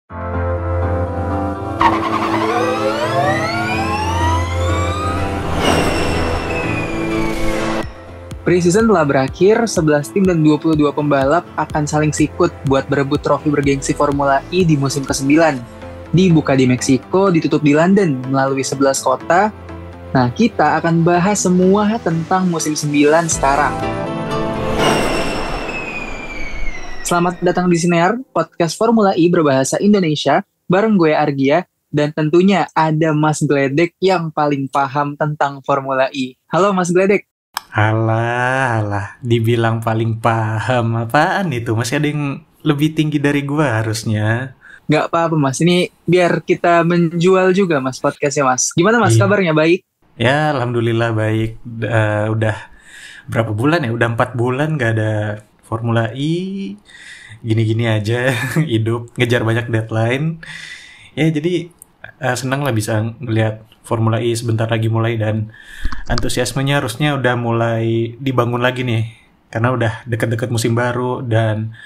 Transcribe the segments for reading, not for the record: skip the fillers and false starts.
Pre-season telah berakhir, 11 tim dan 22 pembalap akan saling sikut buat berebut trofi bergengsi Formula E di musim ke-9. Dibuka di Meksiko, ditutup di London melalui 11 kota. Nah, kita akan bahas semua tentang musim 9 sekarang. Selamat datang di Sinear, podcast Formula E berbahasa Indonesia, bareng gue Argia, dan tentunya ada Mas Gledek yang paling paham tentang Formula E. Halo Mas Gledek. Alah, dibilang paling paham apaan itu? Masih ada yang lebih tinggi dari gua harusnya. Nggak apa-apa Mas, ini biar kita menjual juga Mas podcastnya Mas. Gimana Mas, kabarnya baik? Ya, alhamdulillah baik. Udah berapa bulan ya? Udah 4 bulan gak ada Formula E. Gini-gini aja hidup, ngejar banyak deadline. Ya, jadi senang lah bisa ngeliat Formula E sebentar lagi mulai dan antusiasmenya harusnya udah mulai dibangun lagi nih. Karena udah deket-deket musim baru dan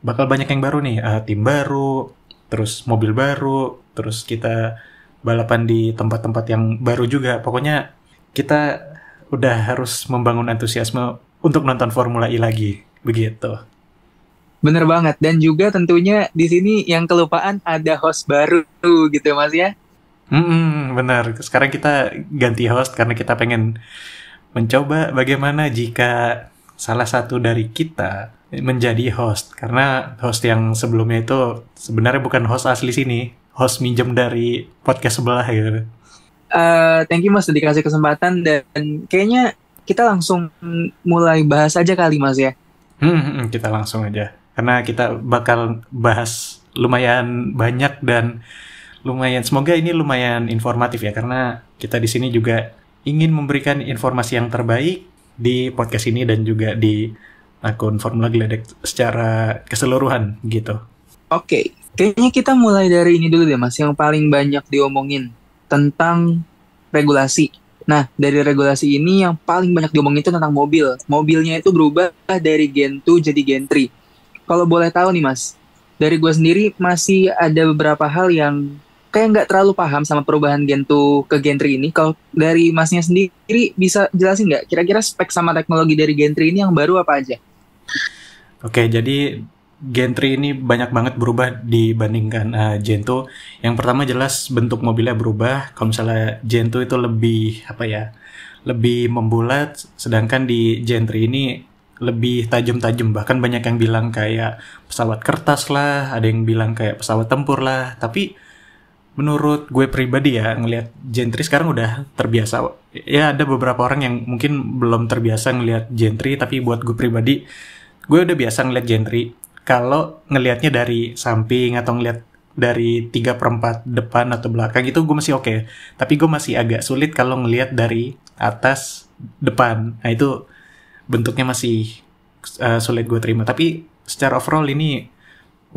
bakal banyak yang baru nih. Tim baru, terus mobil baru, terus kita balapan di tempat-tempat yang baru juga. Pokoknya kita udah harus membangun antusiasme untuk nonton Formula E lagi. Begitu. Bener banget, dan juga tentunya di sini yang kelupaan ada host baru gitu Mas ya. Benar. Sekarang kita ganti host karena kita pengen mencoba bagaimana jika salah satu dari kita menjadi host. Karena host yang sebelumnya itu sebenarnya bukan host asli sini, host minjem dari podcast sebelah gitu. Thank you Mas sudah dikasih kesempatan, dan kayaknya kita langsung mulai bahas aja kali Mas ya. Kita langsung aja. Karena kita bakal bahas lumayan banyak dan semoga ini lumayan informatif ya, karena kita di sini juga ingin memberikan informasi yang terbaik di podcast ini dan juga di akun Formula Gledek secara keseluruhan gitu. Oke, kayaknya kita mulai dari ini dulu deh Mas, yang paling banyak diomongin tentang regulasi. Nah, dari regulasi ini yang paling banyak diomongin itu tentang mobil. Mobilnya itu berubah dari Gen 2 jadi Gen 3. Kalau boleh tahu nih Mas, dari gue sendiri masih ada beberapa hal yang kayak nggak terlalu paham sama perubahan Gen 2 ke Gen 3 ini. Kalau dari Masnya sendiri bisa jelasin nggak kira-kira spek sama teknologi dari Gen 3 ini yang baru apa aja? Oke, jadi Gen 3 ini banyak banget berubah dibandingkan Gen 2. Yang pertama jelas bentuk mobilnya berubah. Kalau misalnya Gen 2 itu lebih membulat, sedangkan di Gen 3 ini lebih tajam-tajam. Bahkan banyak yang bilang kayak pesawat kertas lah, ada yang bilang kayak pesawat tempur lah. Tapi menurut gue pribadi ya, ngelihat Gen 3 sekarang udah terbiasa. Ya ada beberapa orang yang mungkin belum terbiasa ngelihat Gen 3, tapi buat gue pribadi, gue udah biasa ngelihat Gen 3. Kalau ngelihatnya dari samping atau ngelihat dari 3/4 depan atau belakang itu gue masih oke. Tapi gue masih agak sulit kalau ngelihat dari atas depan. Nah itu bentuknya masih sulit gue terima. Tapi secara overall ini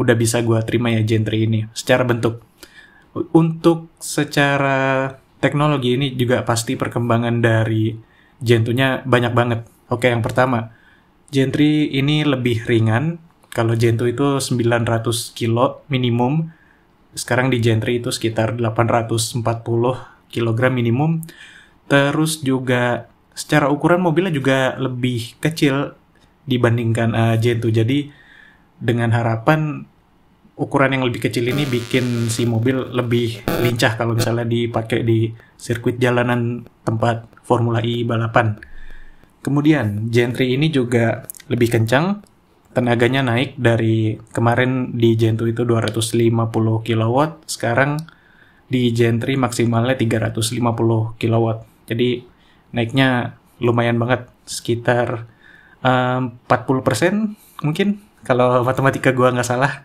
udah bisa gue terima ya Gen 3 ini. Secara bentuk. Untuk secara teknologi ini juga pasti perkembangan dari Gen 2-nya banyak banget. Oke, yang pertama, Gen 3 ini lebih ringan. Kalau Gen 2 itu 900 kilo minimum. Sekarang di Gen 3 itu sekitar 840 kg minimum. Terus juga secara ukuran mobilnya juga lebih kecil dibandingkan Gen 2. Jadi dengan harapan ukuran yang lebih kecil ini bikin si mobil lebih lincah kalau misalnya dipakai di sirkuit jalanan tempat Formula E balapan. Kemudian Gen 3 ini juga lebih kencang, tenaganya naik dari kemarin di Gen 2 itu 250 kW, sekarang di Gen 3 maksimalnya 350 kW. Jadi naiknya lumayan banget, sekitar 40% mungkin, kalau matematika gua nggak salah.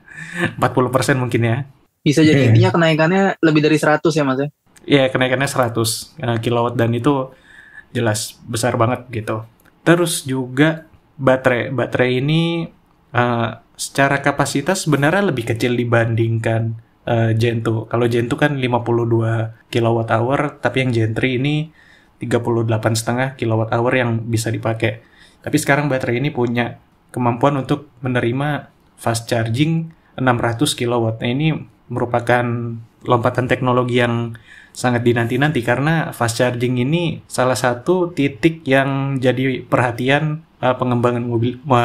40% mungkin ya. Bisa jadi intinya kenaikannya lebih dari 100 ya Mas ya? Iya, kenaikannya 100 kilowatt dan itu jelas besar banget gitu. Terus juga baterai ini secara kapasitas sebenarnya lebih kecil dibandingkan Gen 2. Kalau Gen 2 kan 52 kWh, tapi yang Gen 3 ini 38,5 kWh yang bisa dipakai. Tapi sekarang baterai ini punya kemampuan untuk menerima fast charging 600 kW. Nah ini merupakan lompatan teknologi yang sangat dinanti-nanti karena fast charging ini salah satu titik yang jadi perhatian pengembangan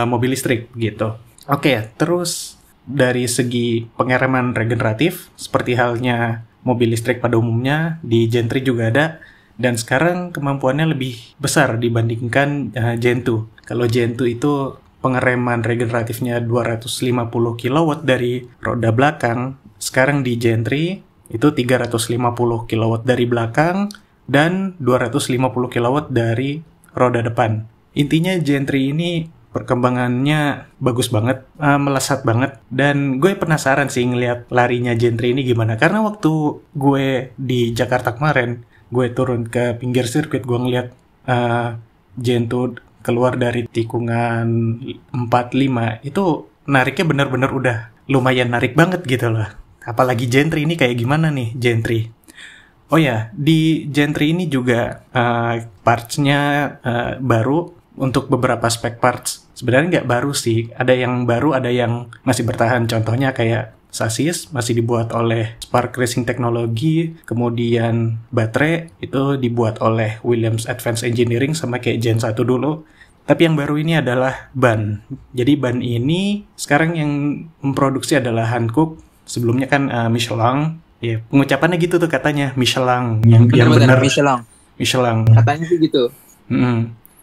mobil listrik gitu. Oke, terus dari segi pengereman regeneratif, seperti halnya mobil listrik pada umumnya, di Gen 3 juga ada, dan sekarang kemampuannya lebih besar dibandingkan Gen 2. Kalau Gen 2 itu pengereman regeneratifnya 250 kW dari roda belakang, sekarang di Gen 3 itu 350 kW dari belakang dan 250 kW dari roda depan. Intinya Gen 3 ini perkembangannya bagus banget, melesat banget, dan gue penasaran sih ngeliat larinya Gen 3 ini gimana. Karena waktu gue di Jakarta kemarin, gue turun ke pinggir sirkuit, gue ngeliat Gen 2 keluar dari tikungan 4-5, itu nariknya bener-bener udah lumayan narik banget gitu loh. Apalagi Gen 3 ini kayak gimana nih Gen 3. Oh ya, di Gen 3 ini juga parts-nya baru untuk beberapa spek parts. Sebenarnya nggak baru sih, ada yang baru, ada yang masih bertahan. Contohnya kayak sasis masih dibuat oleh Spark Racing Technology, kemudian baterai itu dibuat oleh Williams Advanced Engineering sama kayak Gen 1 dulu. Tapi yang baru ini adalah ban. Jadi ban ini sekarang yang memproduksi adalah Hankook. Sebelumnya kan Michelin. Ya, pengucapannya gitu tuh katanya, Michelin. Yang benar Michelin. Katanya sih gitu.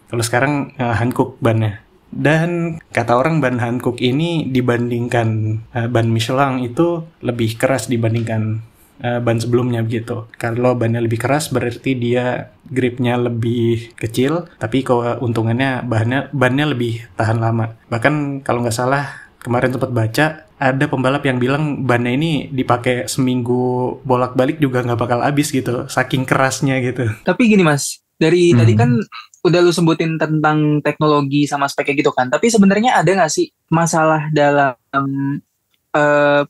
Kalau sekarang Hankook bannya. Dan kata orang ban Hankook ini dibandingkan ban Michelin itu lebih keras dibandingkan ban sebelumnya begitu. Kalau bannya lebih keras berarti dia gripnya lebih kecil, tapi keuntungannya bannya lebih tahan lama. Bahkan kalau nggak salah kemarin sempat baca ada pembalap yang bilang bannya ini dipakai seminggu bolak-balik juga nggak bakal habis gitu, saking kerasnya gitu. Tapi gini Mas, dari tadi kan udah lu sebutin tentang teknologi sama speknya gitu kan. Tapi sebenarnya ada nggak sih masalah dalam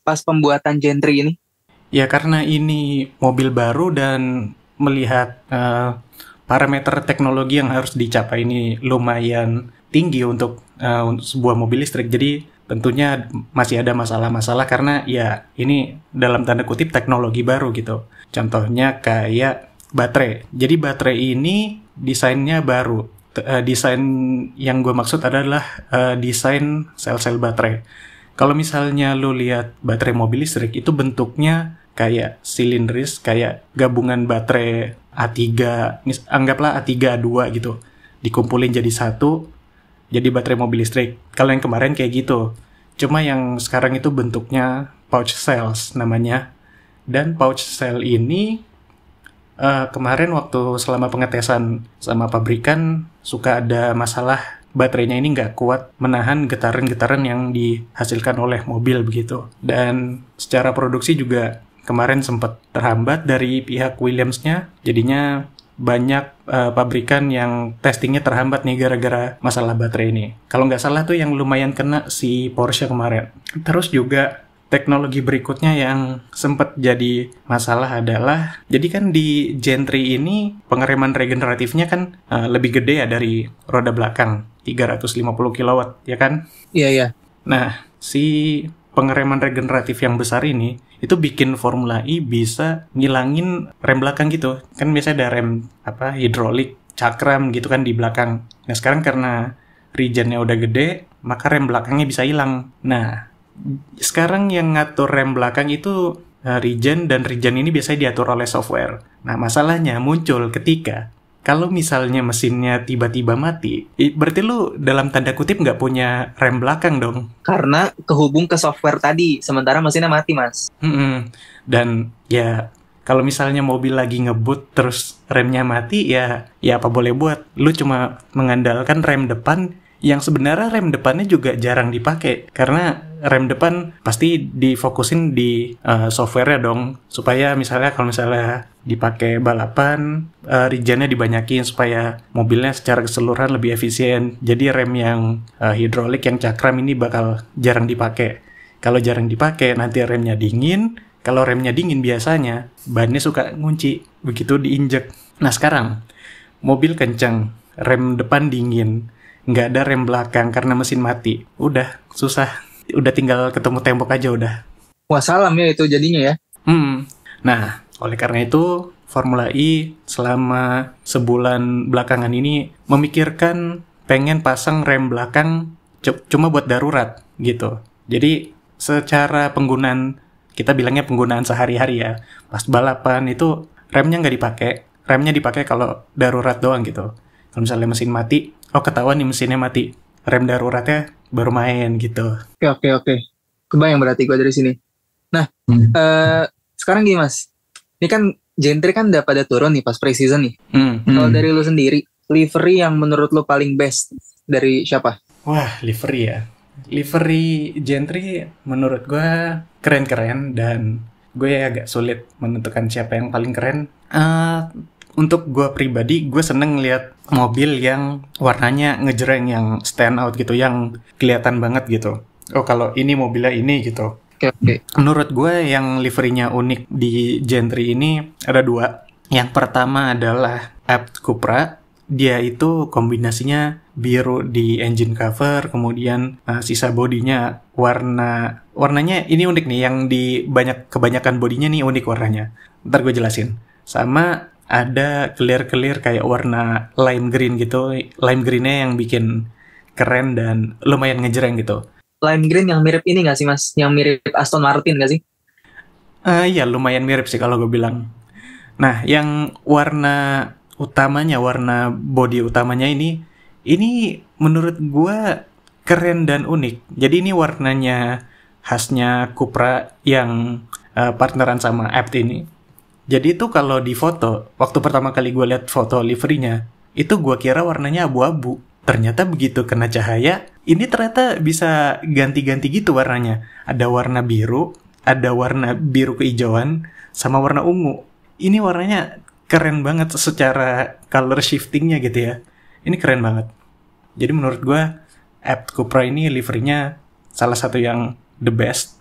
pas pembuatan Gen 3 ini? Ya karena ini mobil baru dan melihat parameter teknologi yang harus dicapai ini lumayan tinggi untuk sebuah mobil listrik. Jadi tentunya masih ada masalah-masalah karena ya ini dalam tanda kutip teknologi baru gitu. Contohnya kayak baterai. Jadi baterai ini desainnya baru. Desain yang gue maksud adalah desain sel-sel baterai. Kalau misalnya lo lihat baterai mobil listrik itu bentuknya kayak silindris, kayak gabungan baterai A3, anggaplah A3 A2 gitu. Dikumpulin jadi satu, jadi baterai mobil listrik. Kalau yang kemarin kayak gitu. Cuma yang sekarang itu bentuknya pouch cells namanya. Dan pouch cell ini kemarin waktu selama pengetesan sama pabrikan suka ada masalah baterainya ini nggak kuat menahan getaran-getaran yang dihasilkan oleh mobil begitu. Dan secara produksi juga kemarin sempat terhambat dari pihak Williams-nya. Jadinya banyak pabrikan yang testingnya terhambat nih gara-gara masalah baterai ini. Kalau nggak salah tuh yang lumayan kena si Porsche kemarin. Terus juga teknologi berikutnya yang sempat jadi masalah adalah, jadi kan di Gen 3 ini pengereman regeneratifnya kan lebih gede ya dari roda belakang, 350 kW, ya kan? Iya. Nah, si pengereman regeneratif yang besar ini, itu bikin Formula E bisa ngilangin rem belakang gitu. Kan biasanya ada rem hidrolik, cakram gitu kan di belakang. Nah, sekarang karena regennya udah gede, maka rem belakangnya bisa hilang. Nah, sekarang yang ngatur rem belakang itu regen, dan regen ini biasanya diatur oleh software. Nah, masalahnya muncul ketika kalau misalnya mesinnya tiba-tiba mati, berarti lu dalam tanda kutip nggak punya rem belakang dong. Karena kehubung ke software tadi, sementara mesinnya mati, Mas. Dan ya kalau misalnya mobil lagi ngebut terus remnya mati, ya apa boleh buat. Lu cuma mengandalkan rem depan yang sebenarnya rem depannya juga jarang dipakai karena rem depan pasti difokusin di software-nya dong, supaya kalau misalnya dipakai balapan, regennya dibanyakin supaya mobilnya secara keseluruhan lebih efisien. Jadi rem yang hidrolik yang cakram ini bakal jarang dipakai. Kalau jarang dipakai nanti remnya dingin. Kalau remnya dingin biasanya bannya suka ngunci begitu diinjek. Nah sekarang mobil kencang, rem depan dingin, nggak ada rem belakang karena mesin mati. Udah susah. Udah tinggal ketemu tembok aja udah. Wassalam ya itu jadinya ya. Nah, oleh karena itu Formula E selama sebulan belakangan ini memikirkan pengen pasang rem belakang cuma buat darurat gitu. Jadi secara penggunaan, kita bilangnya penggunaan sehari-hari ya, pas balapan itu remnya nggak dipakai, remnya dipakai kalau darurat doang gitu. Kalau misalnya mesin mati, ketahuan nih mesinnya mati, rem daruratnya baru main gitu. Oke. Kebayang berarti gue dari sini. Nah, sekarang gini Mas, ini kan Gentry kan udah pada turun nih pas pre-season nih. Kalau dari lu sendiri, livery yang menurut lu paling best dari siapa? Wah, livery ya. Livery Gentry menurut gue keren-keren, dan gue agak sulit menentukan siapa yang paling keren. Untuk gue pribadi, gue seneng lihat mobil yang warnanya ngejreng, yang stand out gitu, yang kelihatan banget gitu. Oh, kalau ini mobilnya ini gitu. Okay. Menurut gue yang liverynya unik di Gentry ini ada dua. Yang pertama adalah Abt Cupra. Dia itu kombinasinya biru di engine cover, kemudian sisa bodinya warnanya ini unik nih, yang di kebanyakan bodinya nih unik warnanya. Ntar gue jelasin. Sama ada clear kayak warna lime green gitu. Lime greennya yang bikin keren dan lumayan ngejreng gitu. Lime green yang mirip ini gak sih Mas? Yang mirip Aston Martin gak sih? Iya, lumayan mirip sih kalau gue bilang. Nah, yang warna utamanya, warna body utamanya ini menurut gue keren dan unik. Jadi ini warnanya khasnya Cupra yang partneran sama Abt ini. Jadi itu kalau di foto, waktu pertama kali gue lihat foto liverynya, itu gue kira warnanya abu-abu. Ternyata begitu kena cahaya, ini ternyata bisa ganti-ganti gitu warnanya. Ada warna biru, ada warna biru kehijauan, sama warna ungu. Ini warnanya keren banget secara color shiftingnya gitu ya. Ini keren banget. Jadi menurut gue, Abt Cupra ini liverynya salah satu yang the best.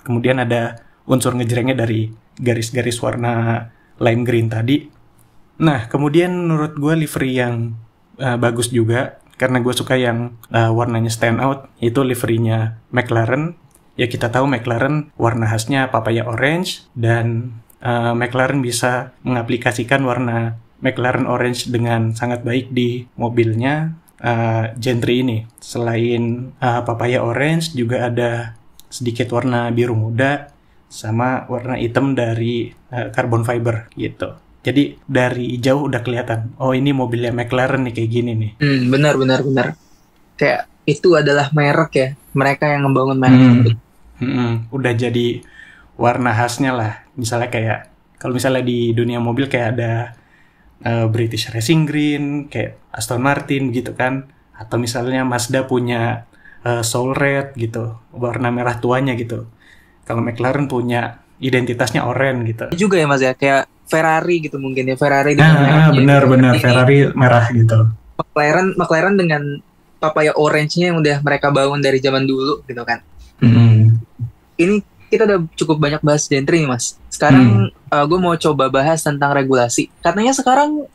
Kemudian ada unsur ngejrengnya dari garis-garis warna lime green tadi. Nah, kemudian menurut gue livery yang bagus juga, karena gue suka yang warnanya stand out, itu liverynya McLaren. Ya kita tahu McLaren warna khasnya papaya orange, dan McLaren bisa mengaplikasikan warna McLaren orange dengan sangat baik di mobilnya Gentry ini. Selain papaya orange, juga ada sedikit warna biru muda, sama warna hitam dari carbon fiber gitu. Jadi dari jauh udah kelihatan, oh ini mobilnya McLaren nih kayak gini nih. Benar. Kayak itu adalah merek ya, mereka yang ngebangun merek. Udah jadi warna khasnya lah. Misalnya kayak, kalau misalnya di dunia mobil kayak ada British Racing Green, kayak Aston Martin gitu kan. Atau misalnya Mazda punya Soul Red gitu, warna merah tuanya gitu. Kalau McLaren punya identitasnya oranye gitu. Juga ya Mas ya, kayak Ferrari gitu mungkin ya, Ferrari dengan benar Ferrari merah gitu. McLaren dengan papaya orange-nya yang udah mereka bangun dari zaman dulu gitu kan. Ini kita udah cukup banyak bahas Gentry nih Mas. Sekarang gue mau coba bahas tentang regulasi. Katanya sekarang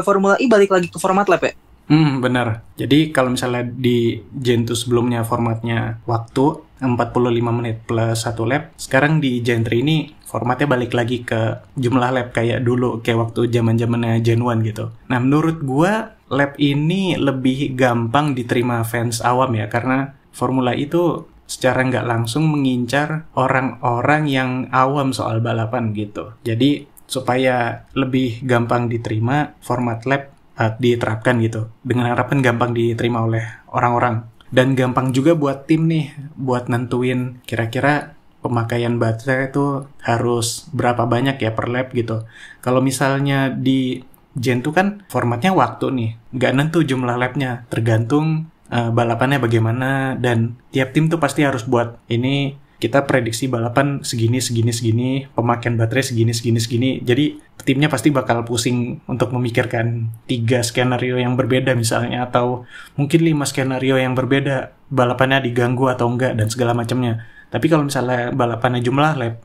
Formula E balik lagi ke format lap ya? Benar. Jadi kalau misalnya di Gen 2 sebelumnya formatnya waktu 45 menit plus 1 lap, sekarang di Gentry ini formatnya balik lagi ke jumlah lap kayak dulu, kayak waktu zaman-zamannya Gen 1 gitu. Nah, menurut gua lap ini lebih gampang diterima fans awam ya, karena Formula itu secara nggak langsung mengincar orang-orang yang awam soal balapan gitu. Jadi supaya lebih gampang diterima, format lap diterapkan gitu, dengan harapan gampang diterima oleh orang-orang, dan gampang juga buat tim nih buat nentuin kira-kira pemakaian baterai itu harus berapa banyak ya per lap gitu. Kalau misalnya di Gen 2 kan formatnya waktu nih, nggak nentu jumlah lapnya, tergantung balapannya bagaimana, dan tiap tim tuh pasti harus buat ini, kita prediksi balapan segini, pemakaian baterai segini. Jadi timnya pasti bakal pusing untuk memikirkan 3 skenario yang berbeda misalnya, atau mungkin 5 skenario yang berbeda, balapannya diganggu atau enggak, dan segala macamnya. Tapi kalau misalnya balapannya jumlah lap,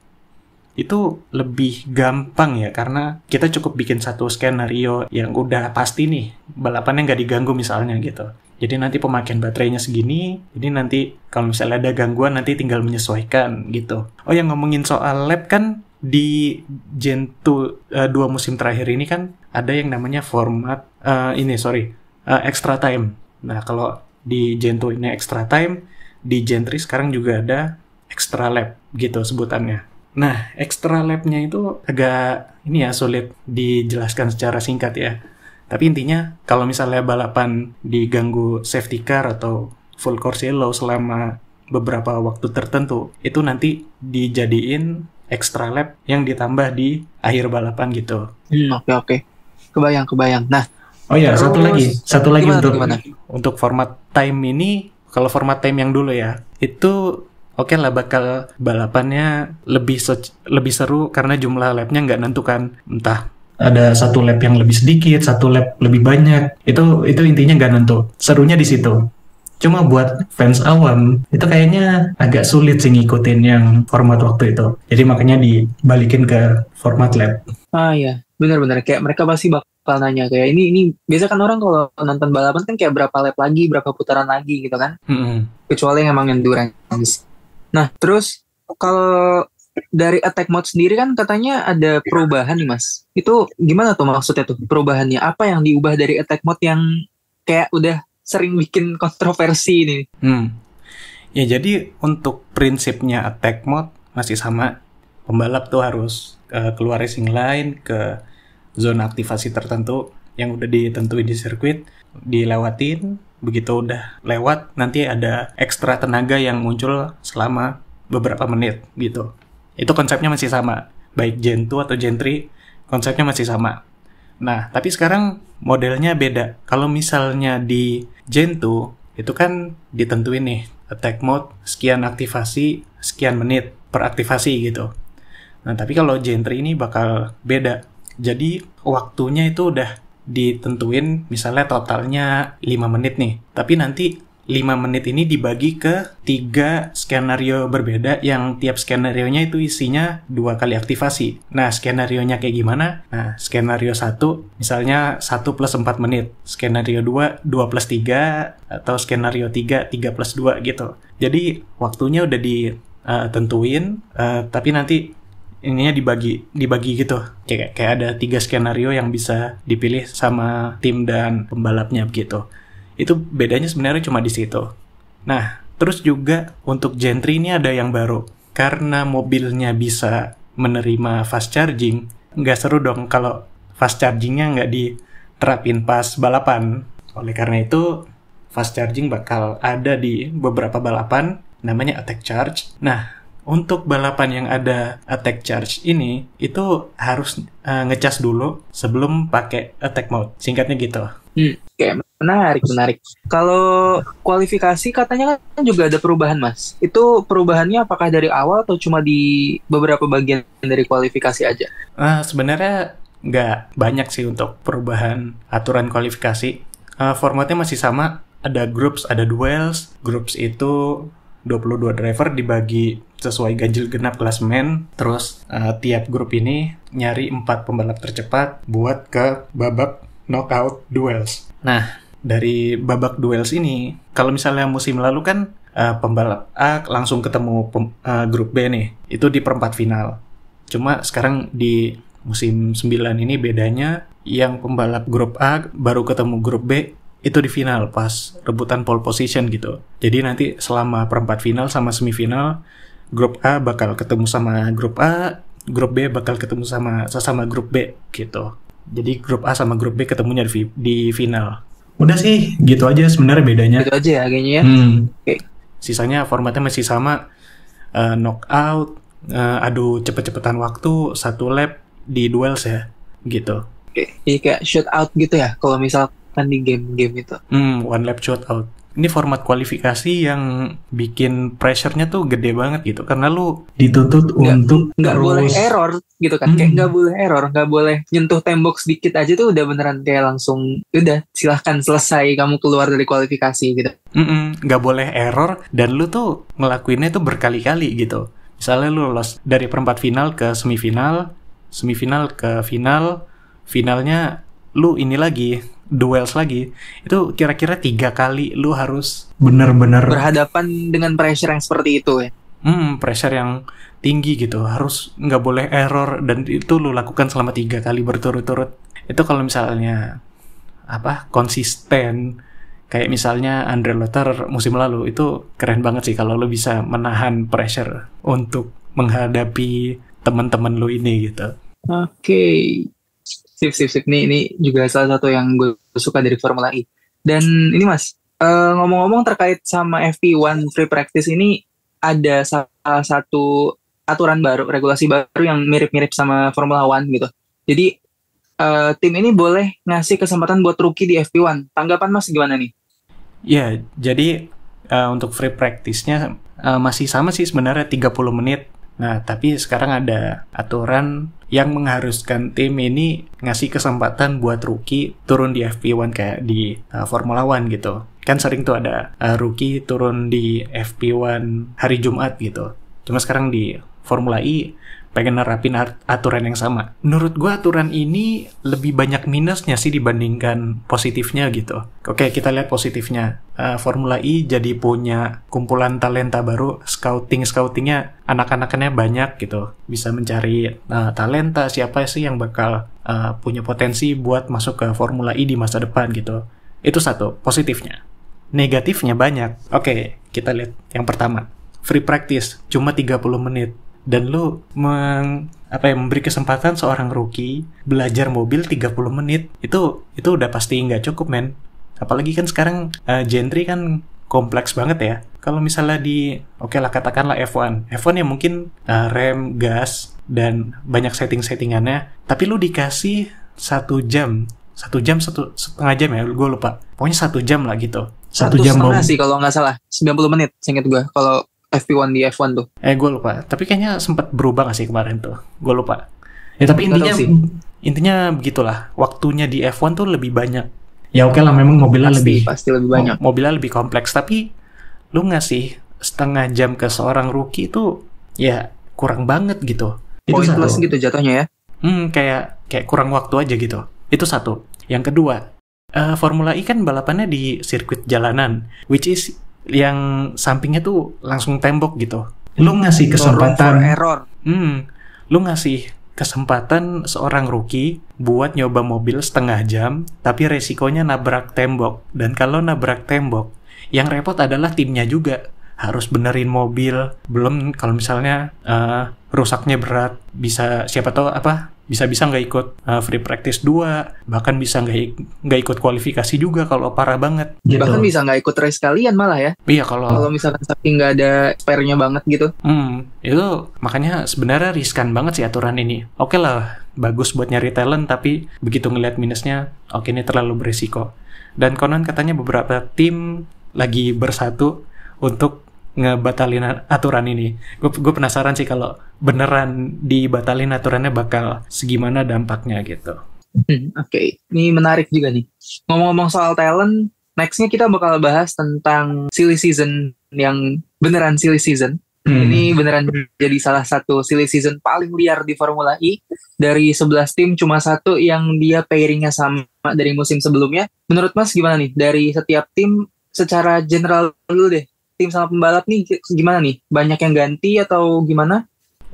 itu lebih gampang ya, karena kita cukup bikin satu skenario yang udah pasti nih, balapannya nggak diganggu misalnya gitu. Jadi nanti pemakaian baterainya segini, jadi nanti kalau misalnya ada gangguan nanti tinggal menyesuaikan gitu. Oh, yang ngomongin soal lab kan, di Gen 2 musim terakhir ini kan ada yang namanya format extra time. Nah, kalau di Gen 2 ini extra time, di Gen 3 sekarang juga ada extra lap gitu sebutannya. Nah, extra lap-nya itu agak sulit dijelaskan secara singkat ya. Tapi intinya kalau misalnya balapan diganggu safety car atau full course yellow selama beberapa waktu tertentu, itu nanti dijadiin extra lap yang ditambah di akhir balapan gitu. Oke. Kebayang. Nah, oh ya, satu lagi gimana? Untuk format time ini, kalau format time yang dulu ya, itu oke lah, bakal balapannya lebih seru karena jumlah lapnya nggak nentukan, entah ada satu lap yang lebih sedikit, satu lap lebih banyak, itu intinya nggak nentu. Serunya di situ. Cuma buat fans awam itu kayaknya agak sulit sih ngikutin yang format waktu itu. Jadi makanya dibalikin ke format lap. Iya, benar-benar kayak mereka pasti bakal nanya kayak ini biasa kan orang kalau nonton balapan kan kayak berapa lap lagi, berapa putaran lagi gitu kan. Kecuali yang emang endurance. Nah, terus kalau dari attack mode sendiri kan katanya ada perubahan nih, Mas. Itu gimana tuh maksudnya tuh perubahannya? Apa yang diubah dari attack mode yang kayak udah sering bikin kontroversi ini? Ya, jadi untuk prinsipnya attack mode masih sama. Pembalap tuh harus keluar racing line ke zona aktivasi tertentu yang udah ditentuin di sirkuit, dilewatin. Begitu udah lewat, nanti ada ekstra tenaga yang muncul selama beberapa menit gitu. Itu konsepnya masih sama. Baik Gen 2 atau Gen 3, konsepnya masih sama. Nah, tapi sekarang modelnya beda. Kalau misalnya di Gen 2, itu kan ditentuin nih, attack mode, sekian aktivasi, sekian menit per aktivasi gitu. Nah, tapi kalau Gen 3 ini bakal beda. Jadi, waktunya itu udah ditentuin, misalnya totalnya 5 menit nih, tapi nanti 5 menit ini dibagi ke 3 skenario berbeda yang tiap skenarionya itu isinya 2 kali aktivasi. Nah, skenarionya kayak gimana? Nah, skenario 1 misalnya 1 plus 4 menit, skenario 2 2 plus 3, atau skenario 3 3 plus 2 gitu. Jadi waktunya udah ditentuin, tapi nanti ininya dibagi gitu, kayak ada 3 skenario yang bisa dipilih sama tim dan pembalapnya begitu. Itu bedanya sebenarnya cuma di situ. Nah, terus juga untuk Gen 3 ini ada yang baru, karena mobilnya bisa menerima fast charging. Nggak seru dong kalau fast chargingnya nggak diterapin pas balapan. Oleh karena itu fast charging bakal ada di beberapa balapan, namanya attack charge. Nah, untuk balapan yang ada attack charge ini, itu harus ngecas dulu sebelum pakai attack mode. Singkatnya gitu. Kayak menarik. Kalau kualifikasi katanya kan juga ada perubahan, Mas. Itu perubahannya apakah dari awal atau cuma di beberapa bagian dari kualifikasi aja? Sebenarnya nggak banyak sih untuk perubahan aturan kualifikasi. Formatnya masih sama. Ada groups, ada duels. Groups itu 22 driver dibagi sesuai ganjil genap klasemen. Terus tiap grup ini nyari 4 pembalap tercepat buat ke babak knockout duels. Nah, dari babak duels ini, kalau misalnya musim lalu kan pembalap A langsung ketemu grup B nih, itu di perempat final. Cuma sekarang di musim 9 ini bedanya, yang pembalap grup A baru ketemu grup B itu di final pas rebutan pole position gitu. Jadi nanti selama perempat final sama semifinal, grup A bakal ketemu sama grup A, grup B bakal ketemu sama grup B gitu. Jadi grup A sama grup B ketemunya di final. Udah sih, gitu aja sebenarnya bedanya. Gitu aja ya kayaknya ya. Okay. Sisanya formatnya masih sama, knockout, adu cepet-cepetan waktu, 1 lap di duels ya, gitu. Jadi kayak shootout gitu ya, kalau misalkan di game-game itu. One lap shootout. Ini format kualifikasi yang bikin pressure-nya tuh gede banget gitu, karena lu dituntut untuk nggak boleh error gitu kan, kayak nggak boleh error, nggak boleh nyentuh tembok sedikit aja tuh udah beneran kayak langsung udah silahkan selesai, kamu keluar dari kualifikasi gitu. Nggak boleh error, dan lu tuh ngelakuinnya tuh berkali-kali gitu. Misalnya lu lolos dari perempat final ke semifinal, semifinal ke final, finalnya lu ini lagi, duels lagi. Itu kira-kira 3 kali lu harus bener-bener Berhadapan dengan pressure yang seperti itu ya. pressure yang tinggi gitu, harus nggak boleh error, dan itu lu lakukan selama 3 kali berturut-turut. Itu kalau misalnya konsisten, kayak misalnya Andre Lotter musim lalu, itu keren banget sih kalau lu bisa menahan pressure untuk menghadapi teman-teman lu ini gitu. Oke. Sip. Ini juga salah satu yang gue suka dari Formula E. Dan ini Mas, ngomong-ngomong terkait sama FP1 free practice ini, ada salah satu aturan baru, regulasi baru yang mirip-mirip sama Formula One gitu. Jadi tim ini boleh ngasih kesempatan buat rookie di FP1. Tanggapan Mas gimana nih? Ya, jadi untuk free practice-nya masih sama sih sebenarnya 30 menit. Nah, tapi sekarang ada aturan yang mengharuskan tim ini ngasih kesempatan buat rookie turun di FP1 kayak di Formula One gitu. Kan sering tuh ada rookie turun di FP1 hari Jumat gitu. Cuma sekarang di Formula E pengen nerapin aturan yang sama. Menurut gue aturan ini lebih banyak minusnya sih dibandingkan positifnya gitu. Oke, kita lihat positifnya. Formula E jadi punya kumpulan talenta baru, scoutingnya anak-anaknya banyak gitu. Bisa mencari talenta siapa sih yang bakal punya potensi buat masuk ke Formula E di masa depan gitu. Itu satu, positifnya. Negatifnya banyak. Oke, kita lihat yang pertama. Free practice cuma 30 menit. Dan lu memberi kesempatan seorang rookie belajar mobil 30 menit. Itu udah pasti nggak cukup, men. Apalagi kan sekarang genre kan kompleks banget ya. Kalau misalnya katakanlah F1 ya mungkin rem, gas, dan banyak settingannya. Tapi lu dikasih 1 jam, 1,5 jam ya, gue lupa. Pokoknya 1 jam lah gitu. 1 jam sih kalau nggak salah, 90 menit seingat gue kalau FP1 di F1 tuh. Gue lupa. Tapi kayaknya sempat berubah gak sih kemarin tuh? Gue lupa. Ya tapi intinya begitulah. Waktunya di F1 tuh lebih banyak. Ya oke lah, memang mobilnya pasti lebih banyak. Mobilnya lebih kompleks. Tapi lu ngasih 1/2 jam ke seorang rookie itu ya kurang banget gitu. Pointless gitu jatuhnya ya. Kayak kurang waktu aja gitu. Itu satu. Yang kedua, Formula E kan balapannya di sirkuit jalanan, which is yang sampingnya tuh langsung tembok gitu. Lu ngasih kesempatan lu ngasih kesempatan seorang rookie buat nyoba mobil 1/2 jam, tapi resikonya nabrak tembok. Dan kalau nabrak tembok, yang repot adalah timnya juga. Harus benerin mobil. Belum kalau misalnya rusaknya berat, siapa tahu bisa nggak ikut free practice 2, bahkan bisa nggak ikut kualifikasi juga kalau parah banget gitu. Bahkan bisa nggak ikut race kalian malah ya. Iya, kalau misalkan saking nggak ada spare-nya banget gitu. Itu makanya sebenarnya riskan banget sih aturan ini. Oke lah, bagus buat nyari talent, tapi begitu ngeliat minusnya, ini terlalu berisiko. Dan konon katanya beberapa tim lagi bersatu untuk ngebatalin aturan ini. Gue penasaran sih kalau beneran dibatalin aturannya bakal segimana dampaknya gitu. Oke. Ini menarik juga nih. Ngomong-ngomong soal talent, nextnya kita bakal bahas tentang silly season yang beneran silly season. Ini beneran jadi salah satu silly season paling liar di Formula E. Dari 11 tim cuma 1 yang dia pairingnya sama dari musim sebelumnya. Menurut Mas gimana nih? Dari setiap tim secara general dulu deh. Tim sama pembalap nih gimana nih? Banyak yang ganti atau gimana?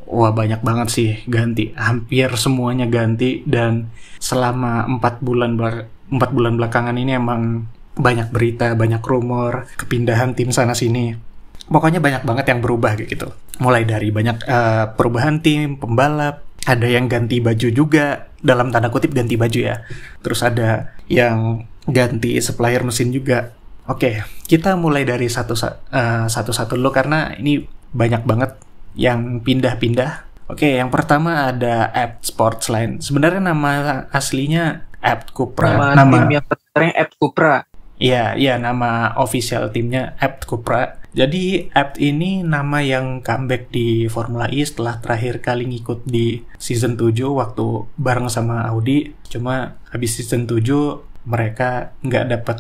Wah, banyak banget sih ganti. Hampir semuanya ganti, dan selama 4 bulan belakangan ini emang banyak berita, banyak rumor kepindahan tim sana sini. Pokoknya banyak banget yang berubah gitu. Mulai dari banyak perubahan tim, pembalap, ada yang ganti baju juga, dalam tanda kutip ganti baju ya. Terus ada yang ganti supplier mesin juga. Oke, kita mulai dari satu-satu dulu karena ini banyak banget yang pindah-pindah. Oke, yang pertama ada Abt Sportsline. Sebenarnya nama aslinya Abt Cupra. Nama tim yang pertama Abt Cupra. Iya, nama official timnya Abt Cupra. Jadi Abt ini nama yang comeback di Formula E setelah terakhir kali ngikut di season 7 waktu bareng sama Audi. Cuma habis season 7 mereka nggak dapat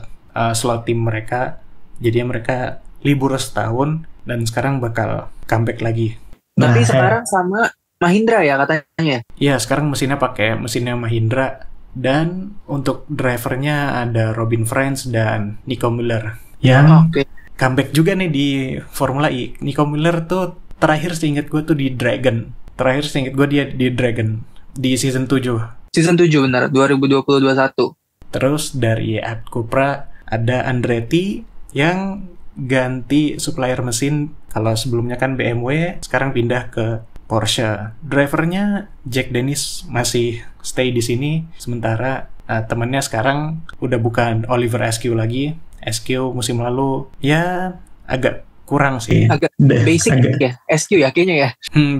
slot tim mereka, jadi mereka libur setahun dan sekarang bakal comeback lagi. Nah, Tapi sekarang sama Mahindra ya katanya. ya sekarang mesinnya pakai mesinnya Mahindra, dan untuk drivernya ada Robin Frenz dan Nico Müller yang Oke. comeback juga nih di Formula E. Nico Müller tuh terakhir seingat gue tuh di Dragon. Terakhir seingat gue dia di Dragon di season 7. Season 7 benar, 2020-21. Terus dari Abt Cupra ada Andretti yang ganti supplier mesin. Kalau sebelumnya kan BMW, sekarang pindah ke Porsche. Drivernya Jack Dennis masih stay di sini, sementara temannya sekarang udah bukan Oliver Askew lagi. Askew musim lalu ya agak kurang sih. Agak basic ya, SQ ya kayaknya ya.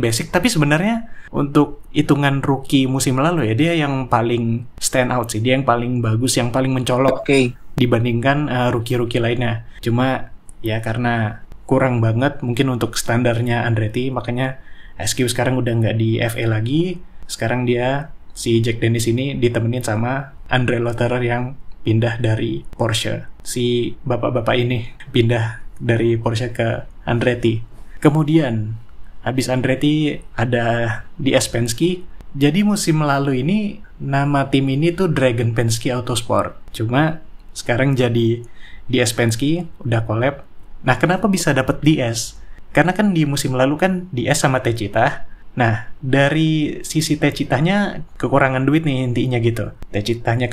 Basic, tapi sebenarnya untuk hitungan rookie musim lalu ya, dia yang paling stand out sih. Dia yang paling bagus, yang paling mencolok Oke. dibandingkan rookie-rookie lainnya. Cuma ya karena kurang banget mungkin untuk standarnya Andretti, makanya SQ sekarang udah nggak di FA lagi. Sekarang dia, si Jack Dennis ini ditemenin sama Andre Lotterer yang pindah dari Porsche. Si bapak-bapak ini pindah dari Porsche ke Andretti. Kemudian habis Andretti ada DS Penske. Jadi musim lalu ini nama tim ini tuh Dragon Penske Autosport. Cuma sekarang jadi DS Penske, udah collab. Nah, kenapa bisa dapat DS? Karena kan di musim lalu kan DS sama Techeetah. Nah, dari sisi Techeetahnya kekurangan duit nih intinya gitu. Techeetahnya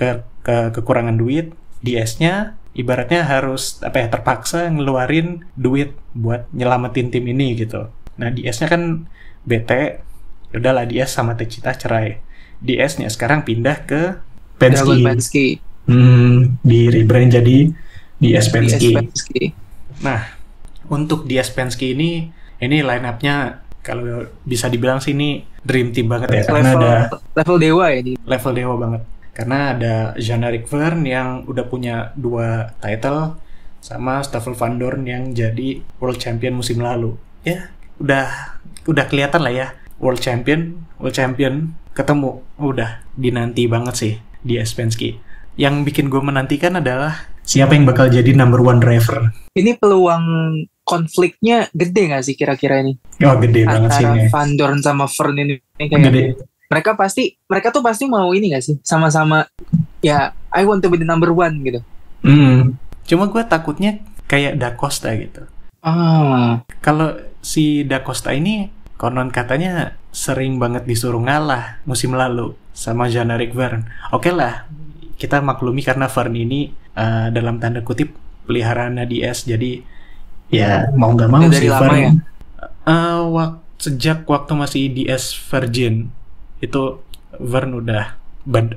kekurangan duit, DS-nya ibaratnya harus terpaksa ngeluarin duit buat nyelamatin tim ini gitu. Nah, DS-nya kan bete, udahlah DS sama Techeetah cerai. DS-nya sekarang pindah ke Dragon Penske. Penske. Di rebrand jadi DS Penske. DS Penske. Nah, untuk DS Penske ini line up-nya kalau bisa dibilang sih ini dream team banget ya, karena ada level dewa ya ini. level dewa banget. Karena ada Jean-Eric Vergne yang udah punya 2 title, sama Stoffel Van Dorn yang jadi World Champion musim lalu. Ya, udah kelihatan lah ya, World Champion ketemu, udah dinanti banget sih di Penske. Yang bikin gue menantikan adalah siapa yang bakal jadi number 1 driver. Ini peluang konfliknya gede nggak sih kira-kira ini? Oh, gede banget sih Antara ini. Van Dorn sama Vergne ini kayak Gede. mereka tuh pasti mau ini nggak sih? Sama-sama ya, I want to be the number 1 gitu. Cuma gue takutnya kayak Da Costa gitu. Kalau si Da Costa ini konon katanya sering banget disuruh ngalah musim lalu sama Jean-Eric Vergne. Oke lah, kita maklumi karena Vergne ini dalam tanda kutip peliharaan DS, jadi ya mau nggak mau dari si lama Vergne ya? sejak waktu masih DS Virgin itu Vergne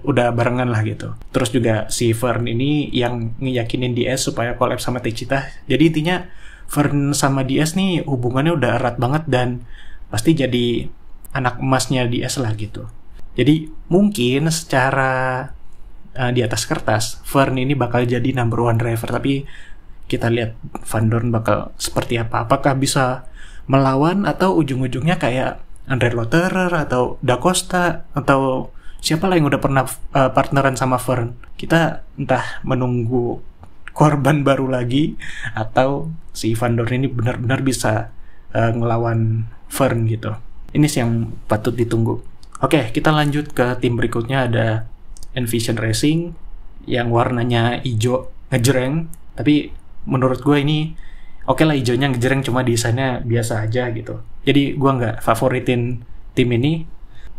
udah barengan lah gitu. Terus juga si Vergne ini yang ngeyakinin DS supaya collab sama Techeetah. Jadi intinya Vergne sama DS nih hubungannya udah erat banget dan pasti jadi anak emasnya DS lah gitu. Jadi mungkin secara di atas kertas Vergne ini bakal jadi number 1 driver, tapi kita lihat Van Dorn bakal seperti apa. Apakah bisa melawan atau ujung-ujungnya kayak Andre Lotterer atau Da Costa atau siapa lah yang udah pernah partneran sama Vergne. Kita entah menunggu korban baru lagi atau si Van Dorn ini benar-benar bisa ngelawan Vergne gitu. Ini sih yang patut ditunggu. Oke, kita lanjut ke tim berikutnya. Ada Envision Racing yang warnanya hijau ngejreng, tapi menurut gue ini oke lah hijaunya ngejreng, cuma desainnya biasa aja gitu. Jadi gue nggak favoritin tim ini.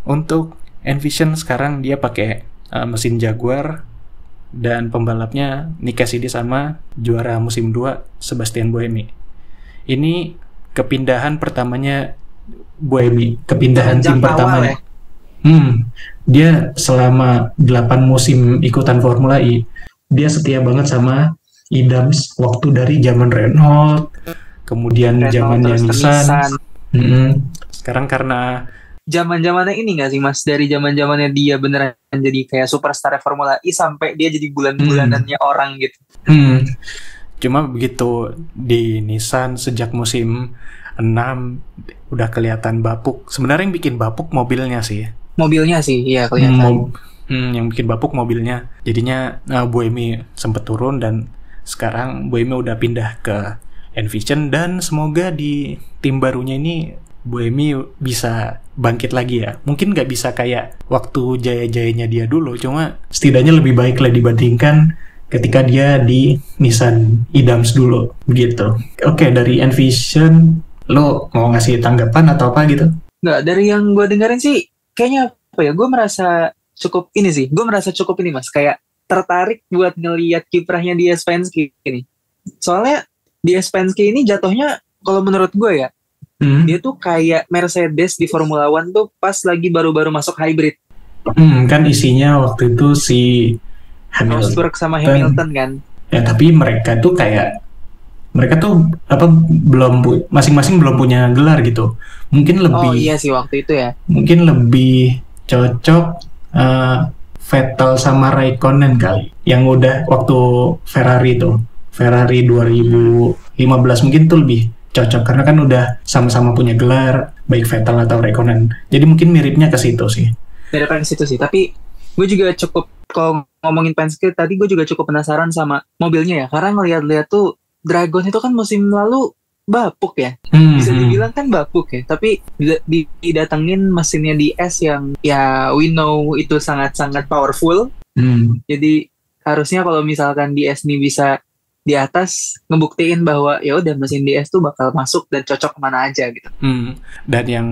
Untuk Envision sekarang dia pakai mesin Jaguar dan pembalapnya Nick Cassidy sama juara musim 2 Sebastian Buemi. Ini kepindahan pertamanya Buemi, kepindahan tim pertamanya. Dia selama 8 musim ikutan Formula E, dia setia banget sama Idams waktu dari zaman Renault, kemudian zamannya Nissan. Sekarang karena zaman-zamannya ini nggak sih Mas, dari zaman-zamannya dia beneran jadi kayak superstar Formula E sampai dia jadi bulan-bulanannya orang gitu. Cuma begitu di Nissan sejak musim 6 udah kelihatan bapuk. Sebenarnya yang bikin bapuk mobilnya sih. Mobilnya sih, iya kelihatan. Yang bikin bapuk mobilnya. Jadinya Buemi sempet turun dan sekarang Buemi udah pindah ke Envision dan semoga di tim barunya ini Buemi bisa bangkit lagi ya. Mungkin nggak bisa kayak waktu jaya-jayanya dia dulu, cuma setidaknya lebih baik lah dibandingkan ketika dia di Nissan Idams dulu gitu. Oke, dari Envision lo mau ngasih tanggapan atau apa gitu? Nggak, dari yang gue dengerin sih kayaknya apa ya, gue merasa cukup ini mas, kayak tertarik buat ngeliat kiprahnya dia Penske ini. Soalnya dia Penske ini jatuhnya kalau menurut gue ya, dia tuh kayak Mercedes di Formula One tuh pas lagi baru-baru masuk hybrid. Kan isinya waktu itu si Rosberg sama Hamilton kan. Ya tapi mereka tuh apa masing-masing belum punya gelar gitu. Mungkin lebih. Oh iya sih waktu itu ya. Mungkin lebih cocok Vettel sama Raikkonen kali. Yang udah waktu Ferrari 2015 mungkin tuh lebih cocok karena kan udah sama-sama punya gelar baik Vettel atau Raikkonen. Jadi mungkin miripnya ke situ sih. Daripada ke situ sih. Tapi gue juga kalau ngomongin Penske tadi gue juga cukup penasaran sama mobilnya ya, karena ngeliat-liat tuh Dragon itu kan musim lalu bapuk ya, bisa dibilang kan bapuk ya, tapi didatengin mesinnya DS yang ya we know itu sangat-sangat powerful. Jadi harusnya kalau misalkan DS ini bisa di atas ngebuktiin bahwa ya udah mesin DS tuh bakal masuk dan cocok kemana aja gitu. Dan yang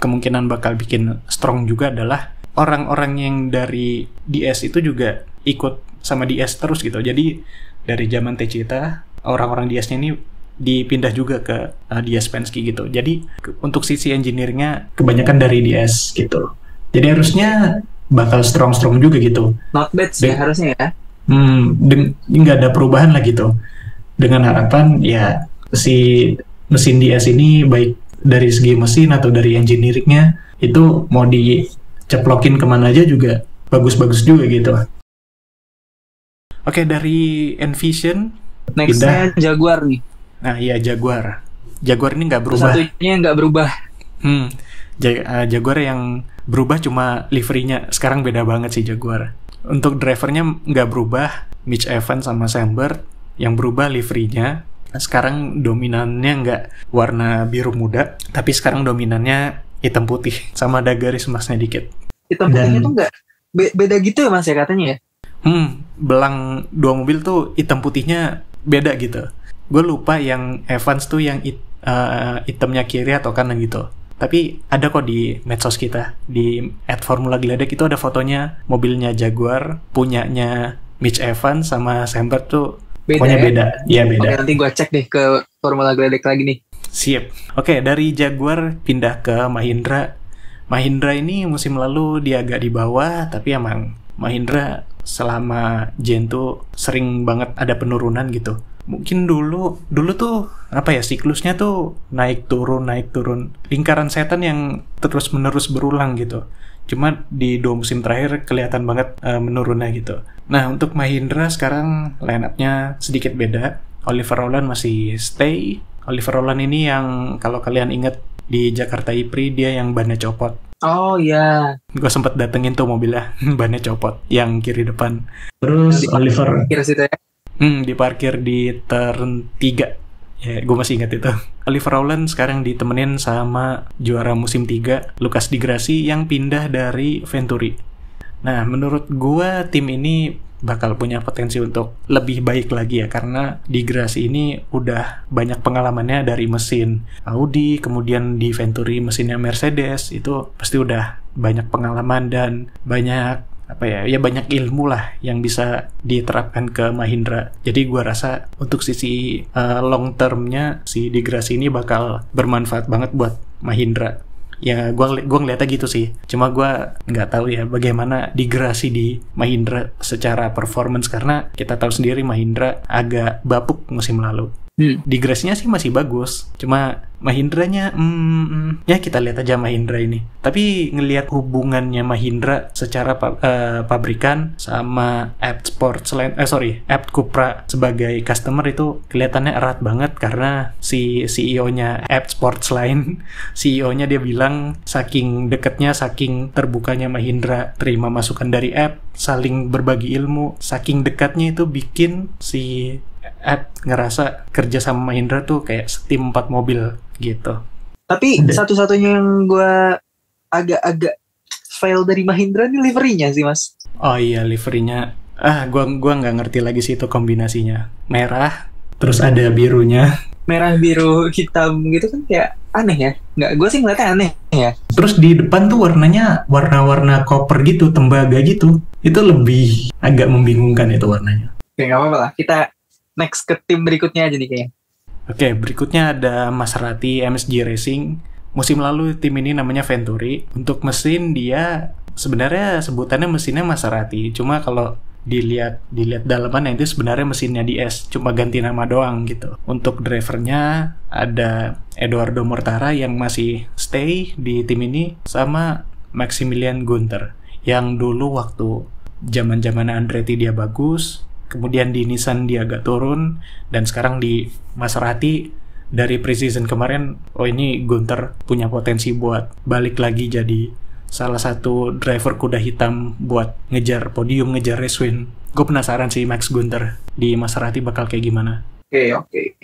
kemungkinan bakal bikin strong juga adalah orang-orang yang dari DS itu juga ikut sama DS terus gitu. Jadi dari zaman Techeetah orang-orang DS-nya ini dipindah juga ke DS Penske gitu. Jadi untuk sisi engineering-nya kebanyakan dari DS gitu. Jadi harusnya bakal strong juga gitu. Not bad sih harusnya ya. Nggak ada perubahan lah gitu. Dengan harapan ya si mesin DS ini baik dari segi mesin atau dari engineering-nya itu mau diceplokin kemana aja juga bagus-bagus juga gitu. Oke, dari Envision next-nya Jaguar nih. Nah iya, Jaguar ini nggak berubah. Satunya nggak berubah. Jaguar yang berubah cuma liverynya. Sekarang beda banget sih Jaguar. Untuk drivernya nggak berubah, Mitch Evans sama Sambert. Yang berubah liverynya. Sekarang dominannya nggak warna biru muda, tapi sekarang dominannya hitam putih sama ada garis emasnya dikit. Hitam putihnya tuh nggak beda gitu ya mas ya katanya ya? Belang dua mobil tuh hitam putihnya beda gitu. Gue lupa yang Evans tuh yang hitamnya kiri atau kanan gitu. Tapi ada kok di medsos kita, di @formulagledek itu ada fotonya mobilnya Jaguar punyanya Mitch Evans sama Sambert tuh pokoknya ya? Beda. Iya beda. Oke, nanti gue cek deh ke Formula Gledek lagi nih. Sip. Oke, dari Jaguar pindah ke Mahindra. Mahindra ini musim lalu dia agak di bawah, tapi emang Mahindra selama Gen2 sering banget ada penurunan gitu. Mungkin dulu tuh apa ya, siklusnya tuh naik turun. Lingkaran setan yang terus menerus berulang gitu. Cuma di 2 musim terakhir kelihatan banget menurunnya gitu. Nah, untuk Mahindra sekarang line-up-nya sedikit beda. Oliver Rowland masih stay. Oliver Rowland ini yang kalau kalian ingat di Jakarta IPRI dia yang bannya copot. Oh iya. Gue sempet datengin tuh mobilnya, bannya copot, yang kiri depan. Terus Oliver diparkir di turn 3. Ya, gue masih ingat itu. Oliver Rowland sekarang ditemenin sama juara musim 3, Lucas Di Grassi yang pindah dari Venturi. Nah, menurut gue tim ini bakal punya potensi untuk lebih baik lagi ya, karena Di Grassi ini udah banyak pengalamannya dari mesin Audi, kemudian di Venturi mesinnya Mercedes, itu pasti udah banyak pengalaman dan banyak banyak ilmu lah yang bisa diterapkan ke Mahindra. Jadi gue rasa untuk sisi long termnya si Di Grassi ini bakal bermanfaat banget buat Mahindra. Ya gue ngeliatnya gitu sih. Cuma gue nggak tahu ya bagaimana Di Grassi di Mahindra secara performance, karena kita tahu sendiri Mahindra agak bapuk musim lalu. Di Grassi-nya sih masih bagus, cuma Mahindranya ya kita lihat aja Mahindra ini. Tapi ngelihat hubungannya Mahindra secara pabrikan sama Abt Cupra sebagai customer itu kelihatannya erat banget, karena si CEO-nya Abt Sportsline, CEO-nya dia bilang saking dekatnya, saking terbukanya Mahindra terima masukan dari Abt, saling berbagi ilmu, saking dekatnya itu bikin si Abt ngerasa kerja sama Mahindra tuh kayak setim 4 mobil gitu. Tapi satu-satunya yang gue agak-agak fail dari Mahindra ini liverynya sih mas. Oh iya, liverynya. Gua nggak ngerti lagi sih itu kombinasinya. Merah, terus ada birunya. Merah, biru, hitam gitu kan kayak aneh ya. Nggak, gue sih ngeliatnya aneh ya. Terus di depan tuh warnanya warna-warna koper gitu, tembaga gitu. Itu lebih agak membingungkan itu warnanya. Oke, nggak apa-apa lah. Kita next ke tim berikutnya aja nih kayaknya. Oke, berikutnya ada Maserati MSG Racing. Musim lalu tim ini namanya Venturi. Untuk mesin dia sebenarnya sebutannya mesinnya Maserati. Cuma kalau dilihat dalamannya itu sebenarnya mesinnya DS, cuma ganti nama doang gitu. Untuk drivernya ada Edoardo Mortara yang masih stay di tim ini, sama Maximilian Günther yang dulu waktu zaman-zaman Andretti dia bagus, kemudian di Nissan dia agak turun, dan sekarang di Maserati dari pre-season kemarin, ini Günther punya potensi buat balik lagi jadi salah satu driver kuda hitam buat ngejar podium, ngejar race win. Gue penasaran sih Max Günther di Maserati bakal kayak gimana. Oke.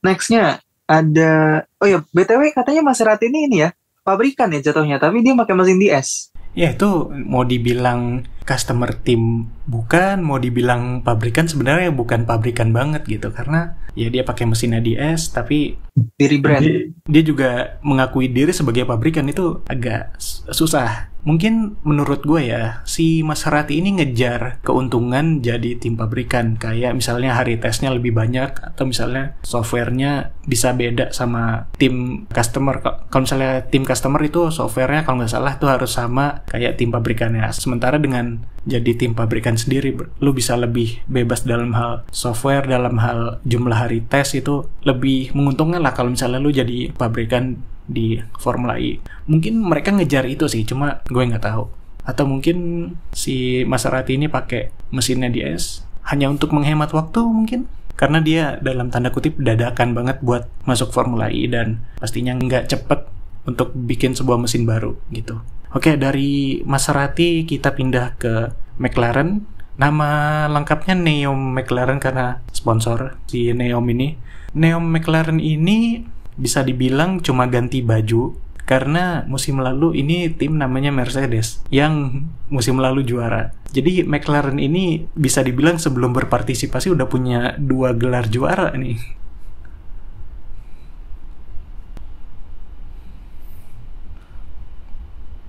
Nextnya ada, oh ya BTW katanya Maserati ini ya, pabrikan ya jatuhnya, tapi dia pakai mesin DS. Ya itu mau dibilang customer team bukan, mau dibilang pabrikan sebenarnya bukan pabrikan banget gitu, karena ya dia pakai mesinnya DS tapi diri brand. Dia juga mengakui diri sebagai pabrikan, itu agak susah. Mungkin menurut gue ya, si Maserati ini ngejar keuntungan jadi tim pabrikan. Kayak misalnya hari tesnya lebih banyak, atau misalnya softwarenya bisa beda sama tim customer. Kalau misalnya tim customer itu softwarenya kalau nggak salah tuh harus sama kayak tim pabrikannya. Sementara dengan jadi tim pabrikan sendiri, lu bisa lebih bebas dalam hal software, dalam hal jumlah hari tes, itu lebih menguntungkan lah kalau misalnya lu jadi pabrikan di Formula E. Mungkin mereka ngejar itu sih, cuma gue nggak tahu. Atau mungkin si Maserati ini pakai mesinnya DS hanya untuk menghemat waktu mungkin, karena dia dalam tanda kutip dadakan banget buat masuk Formula E dan pastinya nggak cepet untuk bikin sebuah mesin baru gitu. Oke, dari Maserati kita pindah ke McLaren. Nama lengkapnya Neom McLaren karena sponsor si Neom ini. Neom McLaren ini bisa dibilang cuma ganti baju, karena musim lalu ini tim namanya Mercedes yang musim lalu juara. Jadi McLaren ini bisa dibilang sebelum berpartisipasi udah punya 2 gelar juara nih.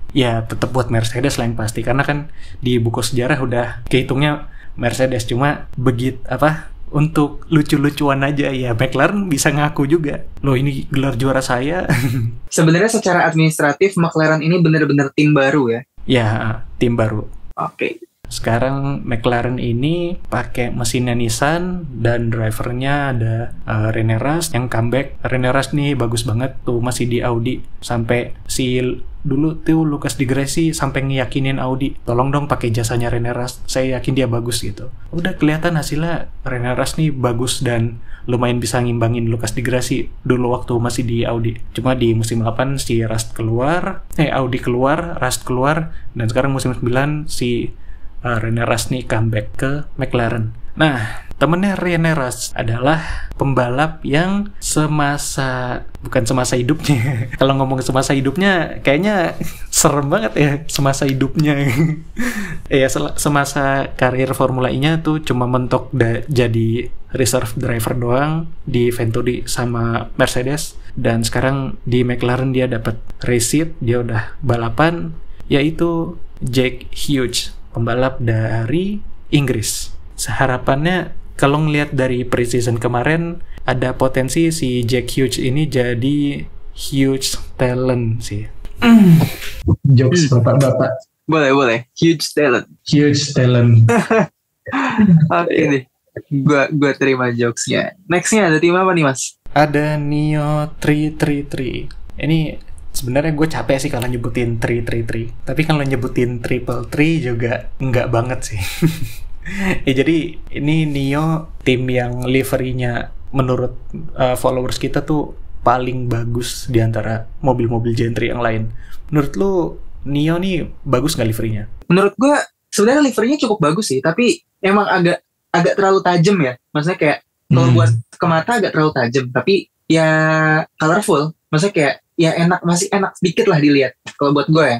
Ya tetap buat Mercedes lah yang pasti, karena kan di buku sejarah udah kehitungnya Mercedes. Cuma untuk lucu-lucuan aja ya McLaren bisa ngaku juga, loh ini gelar juara saya. Sebenarnya secara administratif McLaren ini benar-benar tim baru ya? Ya, tim baru. Oke. Sekarang McLaren ini pakai mesinnya Nissan dan drivernya ada René Rast yang comeback. René Rast nih bagus banget tuh, masih di Audi. Sampai si dulu tuh Lucas Di Grassi sampai ngiyakinin Audi, tolong dong pakai jasanya René Rast, saya yakin dia bagus gitu. Udah kelihatan hasilnya, René Rast nih bagus dan lumayan bisa ngimbangin Lucas Di Grassi dulu waktu masih di Audi. Cuma di musim 8 si Audi keluar, Rast keluar, dan sekarang musim 9 si René Rast nih comeback ke McLaren. Nah, temennya René Rast adalah pembalap yang bukan semasa hidupnya. Kalau ngomong semasa hidupnya kayaknya serem banget ya, semasa hidupnya. Ya, semasa karir Formula E-nya tuh cuma mentok jadi reserve driver doang di Venturi sama Mercedes, dan sekarang di McLaren dia dapat race seat, dia udah balapan, yaitu Jack Hughes, pembalap dari Inggris. Harapannya kalau ngelihat dari pre-season kemarin, ada potensi si Jack Hughes ini jadi huge talent sih. Jokes bapak-bapak. Boleh. Huge talent. Oke deh. Gua terima jokesnya. Nextnya ada tim apa nih mas? Ada NIO 333. Ini sebenarnya gue capek sih kalau nyebutin 333. Tapi kalau nyebutin 333 juga enggak banget sih. Ya jadi ini NIO tim yang liverynya menurut followers kita tuh paling bagus di antara mobil-mobil Gentry yang lain. Menurut lu NIO nih bagus nggak liverynya? Menurut gue sebenarnya liverynya cukup bagus sih, tapi emang agak terlalu tajam ya. Maksudnya kayak kalau buat ke mata agak terlalu tajam, tapi ya colorful. Maksudnya kayak ya enak, masih enak sedikit lah dilihat kalau buat gue ya.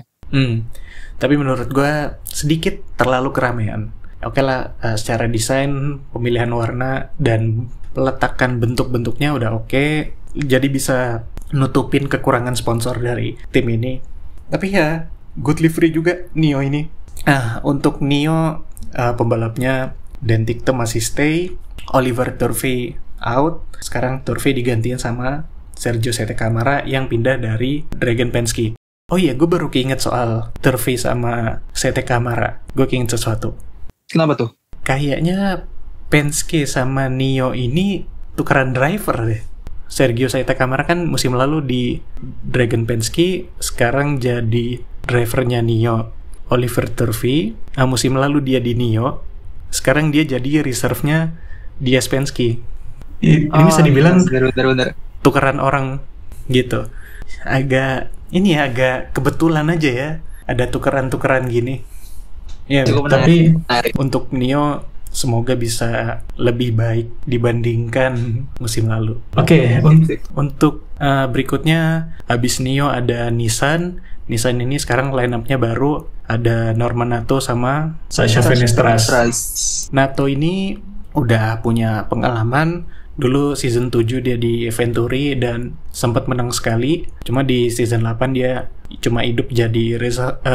Tapi menurut gue sedikit terlalu keramaian. Oke lah, secara desain, pemilihan warna, dan peletakan bentuk-bentuknya udah oke. Jadi bisa nutupin kekurangan sponsor dari tim ini. Tapi ya, good livery juga Nio ini. Untuk Nio, pembalapnya Dan Ticktum masih stay, Oliver Turvey out. Sekarang Turvey digantiin sama Sergio Sette Camara yang pindah dari Dragon Penske. Oh iya, gue baru keinget soal Turvey sama Sette Camara. Gue keinget sesuatu. Kenapa tuh? Kayaknya Penske sama Nio ini tukeran driver deh. Sergio Sette Camara kan musim lalu di Dragon Penske, sekarang jadi drivernya Nio. Oliver Turvey, musim lalu dia di Nio, sekarang dia jadi reserve-nya di Penske. Ini bisa dibilang bener. tukeran orang gitu. Agak kebetulan aja ya ada tukeran-tukeran gini. Ya, tapi menarik. Untuk Nio semoga bisa lebih baik dibandingkan musim lalu. Oke, untuk berikutnya habis Nio ada Nissan. Nissan ini sekarang line-up-nya baru, ada Norman Nato sama Sasha Fenestras. Nato ini udah punya pengalaman. Dulu season 7 dia di Venturi dan sempat menang sekali. Cuma di season 8 dia cuma hidup jadi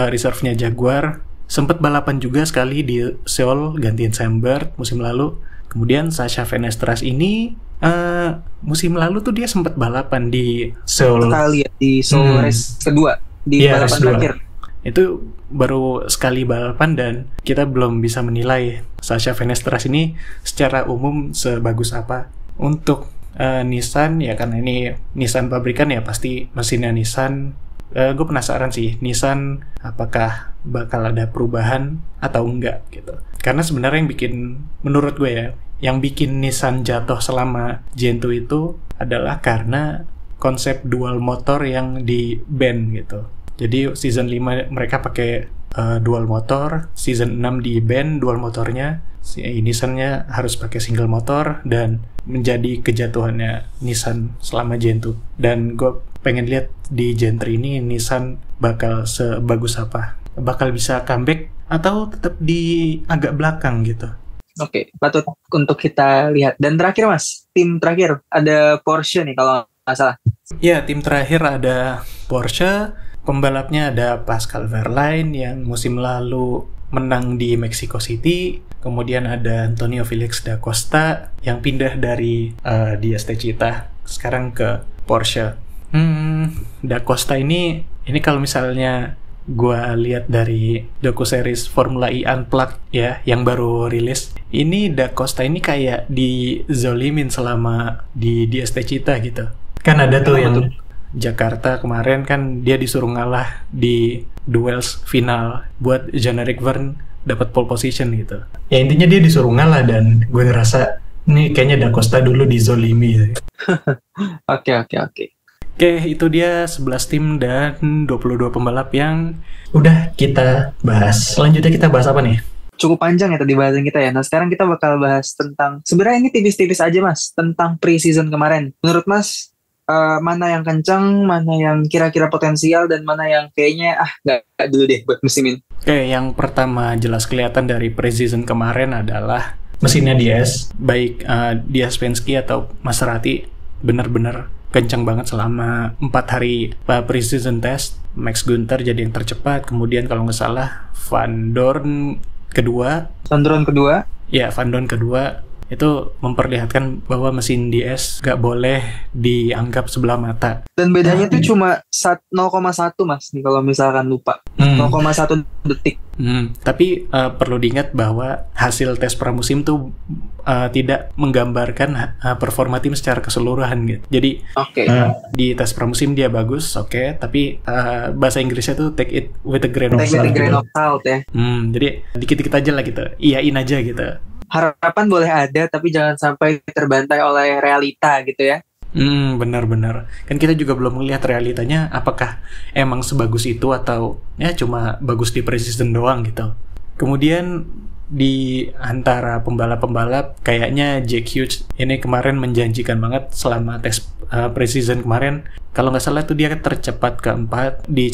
reserve-nya Jaguar. Sempat balapan juga sekali di Seoul gantiin Sam Bird musim lalu. Kemudian Sasha Fenestras ini musim lalu tuh dia sempat balapan di Seoul. Sekali ya, di Seoul race kedua, di balapan terakhir. Itu baru sekali balapan dan kita belum bisa menilai Sasha Fenestras ini secara umum sebagus apa. Untuk Nissan ya, karena ini Nissan pabrikan ya pasti mesinnya Nissan. Gue penasaran sih Nissan apakah bakal ada perubahan atau enggak gitu. Karena sebenarnya menurut gue ya, yang bikin Nissan jatuh selama Gen 2 itu adalah karena konsep dual motor yang di ban gitu. Jadi season 5 mereka pakai dual motor, season 6 di ban dual motornya. Nissan-nya harus pakai single motor dan menjadi kejatuhannya Nissan selama Gen 2. Dan gue pengen lihat di Gen 3 ini Nissan bakal sebagus apa. Bakal bisa comeback atau tetap di agak belakang gitu. Oke, patut untuk kita lihat. Dan terakhir Mas, tim terakhir ada Porsche nih kalau nggak salah. Ya, tim terakhir ada Porsche. Pembalapnya ada Pascal Wehrlein yang musim lalu menang di Mexico City. Kemudian ada Antonio Felix da Costa yang pindah dari Díaz Techeetah sekarang ke Porsche. Da Costa ini kalau misalnya gue lihat dari doku series Formula E Unplugged ya yang baru rilis, ini Da Costa ini kayak dizolimin selama di Díaz Techeetah gitu. Kan ada tuh yang Jakarta kemarin kan dia disuruh ngalah di duels final buat Jean-Eric Vergne dapat pole position gitu. Ya intinya dia disuruh ngalah dan gue ngerasa ini kayaknya Da Costa dulu dizolimi. Oke. Oke, itu dia 11 tim dan 22 pembalap yang udah kita bahas. Selanjutnya kita bahas apa nih? Cukup panjang ya tadi bahasan kita ya. Nah sekarang kita bakal bahas tentang, sebenarnya ini tipis-tipis aja Mas, tentang pre-season kemarin. Menurut Mas, mana yang kencang, mana yang kira-kira potensial, dan mana yang kayaknya nggak dulu deh buat musim ini. Oke, yang pertama jelas kelihatan dari pre-season kemarin adalah mesinnya Díaz, baik Díaz Penske atau Maserati benar-benar kencang banget selama 4 hari pre-season test. Max Günther jadi yang tercepat, kemudian kalau nggak salah Van Dorn kedua. Ya, Van Dorn kedua. Itu memperlihatkan bahwa mesin DS gak boleh dianggap sebelah mata. Dan bedanya tuh cuma 0,1 Mas nih kalau misalkan lupa. 0,1 detik. Tapi perlu diingat bahwa hasil tes pramusim tuh tidak menggambarkan performa tim secara keseluruhan gitu. Jadi di tes pramusim dia bagus, tapi bahasa Inggrisnya tuh take it with a grain of salt ya. Jadi dikit-dikit aja lah gitu. Iyain aja gitu. Harapan boleh ada, tapi jangan sampai terbantai oleh realita gitu ya. Benar-benar. Kan kita juga belum melihat realitanya apakah emang sebagus itu atau ya cuma bagus di pre-season doang gitu. Kemudian di antara pembalap-pembalap kayaknya Jack Hughes ini kemarin menjanjikan banget selama tes pre-season kemarin. Kalau nggak salah tuh dia tercepat keempat di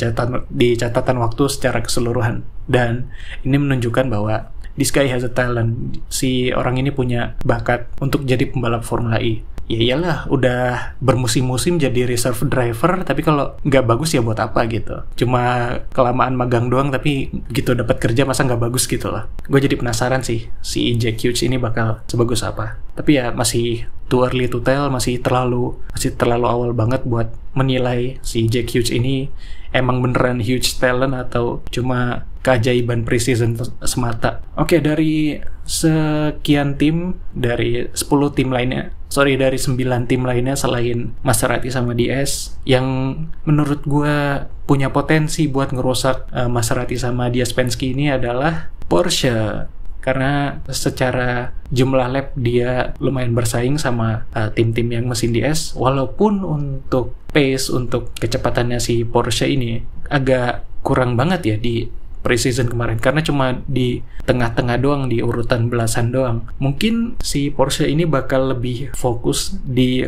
catatan waktu secara keseluruhan. Dan ini menunjukkan bahwa this guy has a talent. Si orang ini punya bakat untuk jadi pembalap Formula E. Ya iyalah, udah bermusim-musim jadi reserve driver, tapi kalau nggak bagus ya buat apa gitu. Cuma kelamaan magang doang, tapi gitu dapat kerja masa nggak bagus gitu lah. Gue jadi penasaran sih, si Jack Hughes ini bakal sebagus apa. Tapi ya masih too early to tell, masih terlalu awal banget buat menilai si Jack Hughes ini emang beneran huge talent atau cuma keajaiban preseason semata. Oke, dari sekian tim, dari 10 tim lainnya, dari 9 tim lainnya selain Maserati sama DS, yang menurut gue punya potensi buat ngerusak Maserati sama Diaz Penske ini adalah Porsche. Karena secara jumlah lap dia lumayan bersaing sama tim-tim yang mesin DS, walaupun untuk pace, untuk kecepatannya si Porsche ini agak kurang banget ya di preseason kemarin, karena cuma di tengah-tengah doang, di urutan belasan doang. Mungkin si Porsche ini bakal lebih fokus di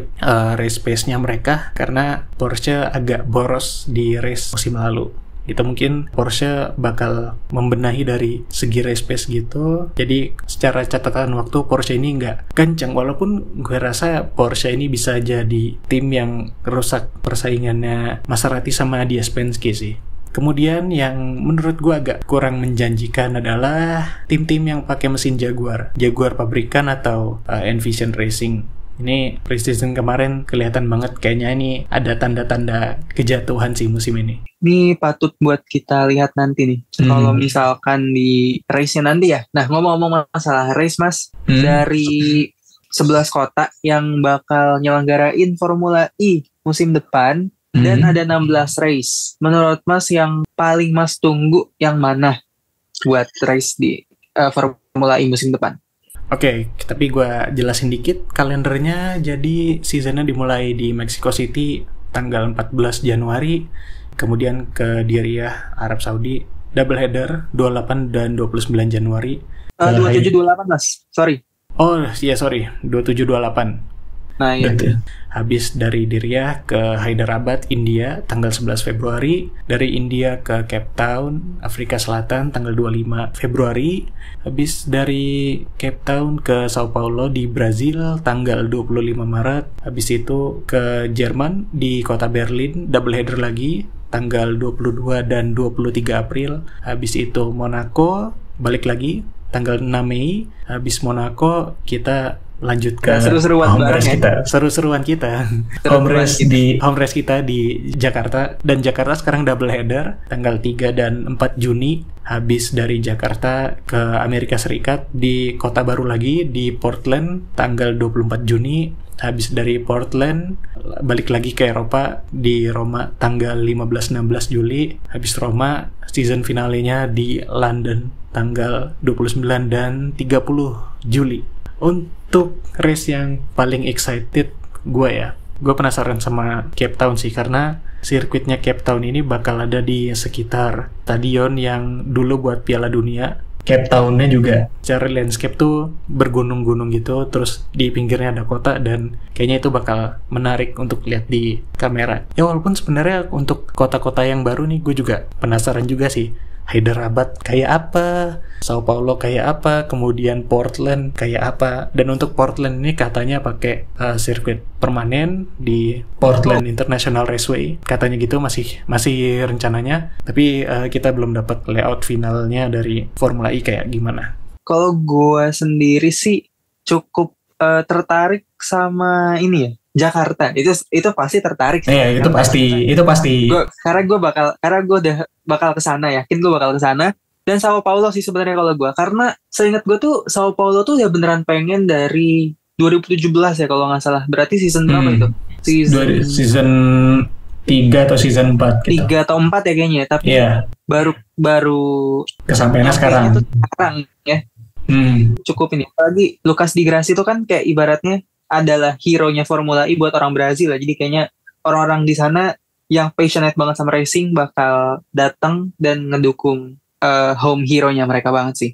race pace-nya mereka, karena Porsche agak boros di race musim lalu. Itu mungkin Porsche bakal membenahi dari segi race pace gitu. Jadi secara catatan waktu Porsche ini nggak kencang, walaupun gue rasa Porsche ini bisa jadi tim yang rusak persaingannya Maserati sama Diaz Penske sih. Kemudian yang menurut gue agak kurang menjanjikan adalah tim-tim yang pakai mesin Jaguar pabrikan atau Envision Racing. Ini preseason kemarin kelihatan banget kayaknya ini ada tanda-tanda kejatuhan sih musim ini. Ini patut buat kita lihat nanti nih. Kalau misalkan di race-nya nanti ya. Nah, ngomong-ngomong masalah race, Mas. Dari 11 kota yang bakal nyelenggarain Formula E musim depan, dan ada 16 race. Menurut Mas yang paling Mas tunggu yang mana buat race di Formula E musim depan? Oke, tapi gue jelasin dikit kalendernya. Jadi seasonnya dimulai di Mexico City tanggal 14 Januari, kemudian ke Diriyah, Arab Saudi, double header 28 dan 29 Januari. 27-28 Mas, sorry. Oh iya sorry, 27-28. Nah iya. Habis dari Diriyah ke Hyderabad, India, tanggal 11 Februari. Dari India ke Cape Town, Afrika Selatan, tanggal 25 Februari. Habis dari Cape Town ke Sao Paulo di Brazil, tanggal 25 Maret. Habis itu ke Jerman di kota Berlin, double header lagi, tanggal 22 dan 23 April. Habis itu Monaco, balik lagi, tanggal 6 Mei. Habis Monaco, kita lanjut ke home race kita. Seru-seruan kita. Home race kita di Jakarta, dan Jakarta sekarang double header tanggal 3 dan 4 Juni. Habis dari Jakarta ke Amerika Serikat di kota baru lagi di Portland tanggal 24 Juni. Habis dari Portland balik lagi ke Eropa di Roma tanggal 15-16 Juli. Habis Roma season finalenya di London tanggal 29 dan 30 Juli. Untuk race yang paling excited gue penasaran sama Cape Town sih, karena sirkuitnya Cape Town ini bakal ada di sekitar stadion yang dulu buat Piala Dunia. Cape Town-nya juga secara landscape tuh bergunung-gunung gitu, terus di pinggirnya ada kota, dan kayaknya itu bakal menarik untuk lihat di kamera. Ya walaupun sebenarnya untuk kota-kota yang baru nih gue juga penasaran juga sih. Hyderabad kayak apa, Sao Paulo kayak apa, kemudian Portland kayak apa. Dan untuk Portland ini katanya pakai sirkuit permanen di Portland International Raceway, katanya gitu, masih rencananya. Tapi kita belum dapat layout finalnya dari Formula E kayak gimana. Kalau gue sendiri sih cukup tertarik sama ini ya, Jakarta. Itu pasti tertarik. Iya, itu pasti. Karena gue udah bakal kesana, yakin gue bakal kesana. Dan Sao Paulo sih sebenarnya kalau gue, karena seingat gue tuh Sao Paulo tuh ya beneran pengen dari 2017 ya kalau nggak salah. Berarti season berapa itu? Season 3 atau season 4 gitu. 3 atau 4 ya kayaknya. Tapi baru kesampaiannya sekarang ya. Cukup ini. Apalagi Lucas Di Grassi itu kan kayak ibaratnya adalah hero-nya Formula E buat orang Brazil lah. Jadi kayaknya orang-orang di sana yang passionate banget sama racing bakal datang dan ngedukung home hero-nya mereka banget sih.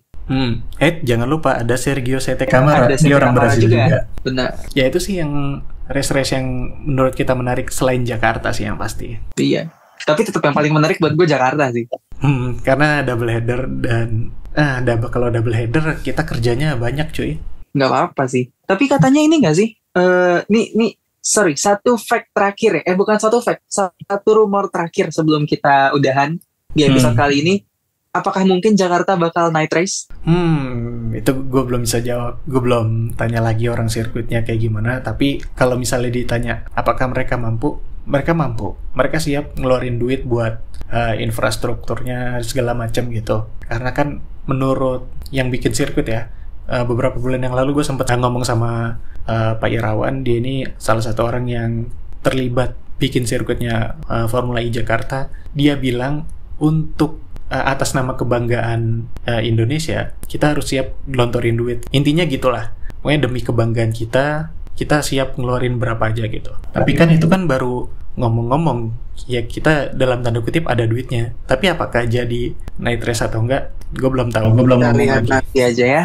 Jangan lupa ada Sergio Sete Camara, dia orang Brazil juga. Benar. Ya itu sih yang race-race yang menurut kita menarik selain Jakarta sih yang pasti. Iya. Tapi tetap yang paling menarik buat gue Jakarta sih. Karena double header dan kalau double header kita kerjanya banyak cuy. Nggak apa-apa sih. Tapi katanya ini nggak sih? Satu fact terakhir ya. Bukan satu fact, satu rumor terakhir sebelum kita udahan di episode kali ini. Apakah mungkin Jakarta bakal night race? Itu gue belum bisa jawab. Gue belum tanya lagi orang sirkuitnya kayak gimana. Tapi kalau misalnya ditanya, apakah mereka mampu? Mereka mampu. Mereka siap ngeluarin duit buat infrastrukturnya segala macam gitu. Karena kan menurut yang bikin sirkuit ya, beberapa bulan yang lalu gue sempat ngomong sama Pak Irawan. Dia ini salah satu orang yang terlibat bikin sirkuitnya Formula E Jakarta. Dia bilang untuk atas nama kebanggaan Indonesia, kita harus siap gelontorin duit. Intinya gitulah. Pokoknya demi kebanggaan kita siap ngeluarin berapa aja gitu. Tapi kan itu kan baru ngomong-ngomong, ya kita dalam tanda kutip ada duitnya. Tapi apakah jadi night race atau enggak, gue belum tahu. Gue belum ngomong lihat lagi. Nanti aja ya.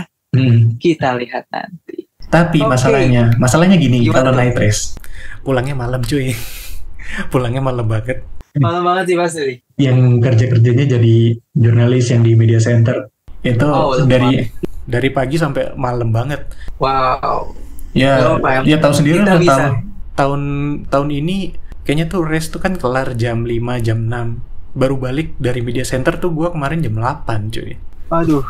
Kita lihat nanti. Tapi masalahnya gini, kalau night race, pulangnya malam cuy. Pulangnya malam banget. Malam banget sih pasti. Yang kerjanya jadi jurnalis yang di media center itu dari pagi sampai malam banget. Wow. Ya tahu sendiri lah, tahun ini kayaknya tuh race tuh kan kelar jam 5 jam 6. Baru balik dari media center tuh gua kemarin jam 8 cuy. Aduh.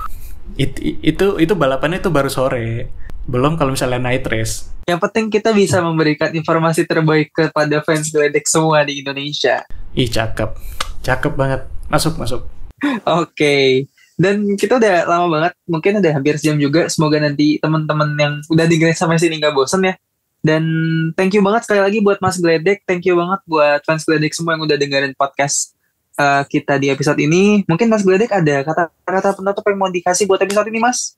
Itu balapannya tuh baru sore. Belum kalau misalnya night race. Yang penting kita bisa memberikan informasi terbaik kepada fans Gledek semua di Indonesia. Ih, cakep banget. Masuk. Oke. Dan kita udah lama banget, mungkin udah hampir sejam juga. Semoga nanti teman-teman yang udah dengerin sampai sini nggak bosen ya. Dan thank you banget sekali lagi buat Mas Gledek. Thank you banget buat fans Gledek semua yang udah dengerin podcast kita di episode ini. Mungkin Mas Gledek ada kata-kata penutup yang mau dikasih buat episode ini, Mas?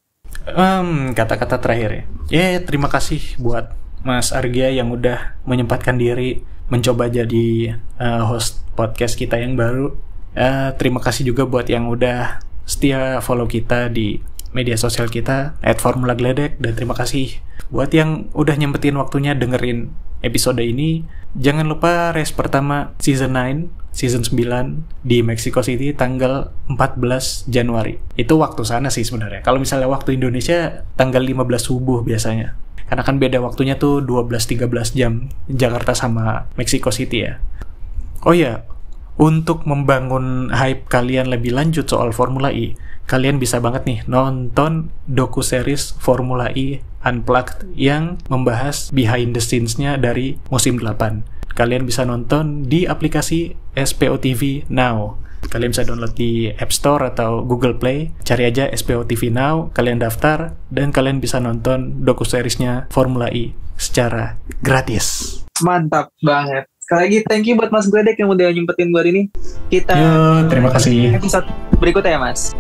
Kata-kata terakhir ya. Terima kasih buat Mas Argia yang udah menyempatkan diri mencoba jadi host podcast kita yang baru. Terima kasih juga buat yang udah setia follow kita di media sosial kita @formulagledek, dan terima kasih buat yang udah nyempetin waktunya dengerin episode ini. Jangan lupa race pertama season 9 di Mexico City tanggal 14 Januari. Itu waktu sana sih sebenarnya. Kalau misalnya waktu Indonesia tanggal 15 subuh biasanya. Karena kan beda waktunya tuh 12-13 jam Jakarta sama Mexico City ya. Oh ya, untuk membangun hype kalian lebih lanjut soal Formula E, kalian bisa banget nih nonton docu-series Formula E Unplugged yang membahas behind the scenes-nya dari musim 8. Kalian bisa nonton di aplikasi SPO TV Now. Kalian bisa download di App Store atau Google Play. Cari aja SPO TV Now, kalian daftar, dan kalian bisa nonton docu-seriesnya Formula E secara gratis. Mantap banget. Sekali lagi thank you buat Mas Gledek yang udah nyempetin buat ini. Kita terima kasih. Episode berikutnya ya, Mas.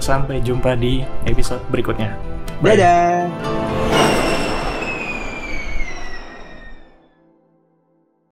Sampai jumpa di episode berikutnya. Bye. Dadah.